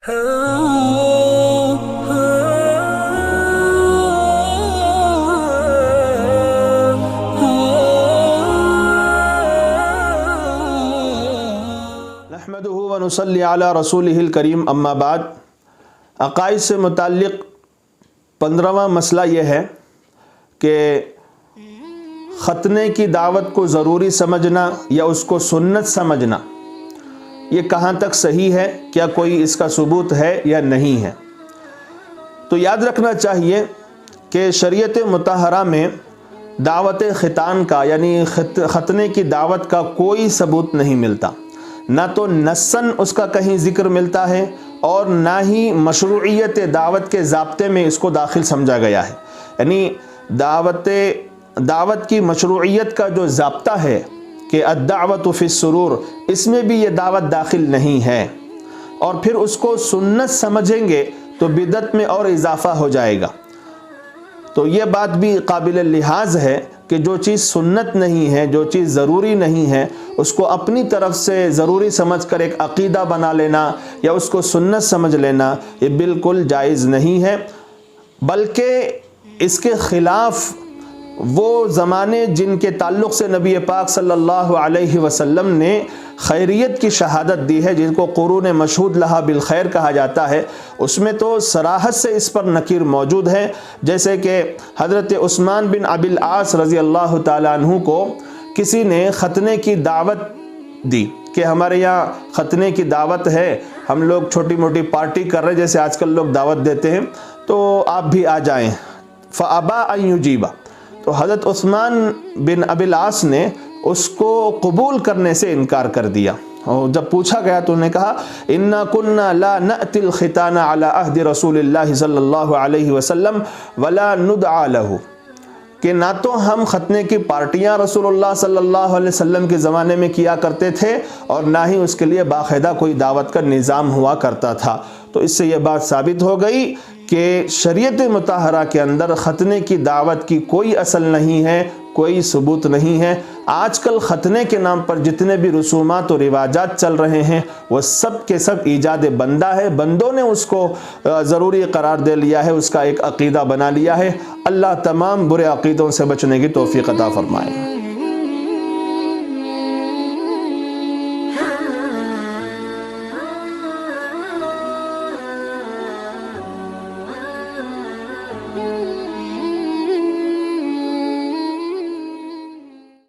نحمدہ و نصلی علی رسولہ الکریم، اما بعد۔ عقائد سے متعلق 15واں مسئلہ یہ ہے کہ ختنے کی دعوت کو ضروری سمجھنا یا اس کو سنت سمجھنا، یہ کہاں تک صحیح ہے، کیا کوئی اس کا ثبوت ہے یا نہیں ہے؟ تو یاد رکھنا چاہیے کہ شریعت مطہرہ میں دعوت ختان کا یعنی ختنے کی دعوت کا کوئی ثبوت نہیں ملتا، نہ تو نصاً اس کا کہیں ذکر ملتا ہے اور نہ ہی مشروعیت دعوت کے ضابطے میں اس کو داخل سمجھا گیا ہے۔ یعنی دعوت کی مشروعیت کا جو ضابطہ ہے کہ الدعوت فی السرور، اس میں بھی یہ دعوت داخل نہیں ہے، اور پھر اس کو سنت سمجھیں گے تو بدعت میں اور اضافہ ہو جائے گا۔ تو یہ بات بھی قابل لحاظ ہے کہ جو چیز سنت نہیں ہے، جو چیز ضروری نہیں ہے، اس کو اپنی طرف سے ضروری سمجھ کر ایک عقیدہ بنا لینا یا اس کو سنت سمجھ لینا، یہ بالکل جائز نہیں ہے۔ بلکہ اس کے خلاف وہ زمانے جن کے تعلق سے نبی پاک صلی اللہ علیہ وسلم نے خیریت کی شہادت دی ہے، جن کو قرون مشہود لہا بالخیر کہا جاتا ہے، اس میں تو صراحت سے اس پر نکیر موجود ہے۔ جیسے کہ حضرت عثمان بن ابی العاص رضی اللہ تعالیٰ عنہ کو کسی نے ختنے کی دعوت دی کہ ہمارے یہاں ختنے کی دعوت ہے، ہم لوگ چھوٹی موٹی پارٹی کر رہے ہیں جیسے آج کل لوگ دعوت دیتے ہیں، تو آپ بھی آ جائیں۔ فَأَبَا أَن يُجِيبَ، تو حضرت عثمان بن ابی العاص نے اس کو قبول کرنے سے انکار کر دیا، اور جب پوچھا گیا تو انہوں نے کہا اِنَّا كُنَّا لَا نَأْتِي الْخِتَانَ عَلَىٰ عَهْدِ رَسُولِ اللَّهِ صلی اللہ علیہ وسلم وَلَا نُدْعَى لَهُ، کہ نہ تو ہم ختنے کی پارٹیاں رسول اللہ صلی اللہ علیہ وسلم کے زمانے میں کیا کرتے تھے، اور نہ ہی اس کے لیے باقاعدہ کوئی دعوت کا نظام ہوا کرتا تھا۔ تو اس سے یہ بات ثابت ہو گئی کہ شریعت مطہرہ کے اندر ختنے کی دعوت کی کوئی اصل نہیں ہے، کوئی ثبوت نہیں ہے۔ آج کل ختنے کے نام پر جتنے بھی رسومات و رواجات چل رہے ہیں، وہ سب کے سب ایجاد بندہ ہے، بندوں نے اس کو ضروری قرار دے لیا ہے، اس کا ایک عقیدہ بنا لیا ہے۔ اللہ تمام برے عقیدوں سے بچنے کی توفیق عطا فرمائے۔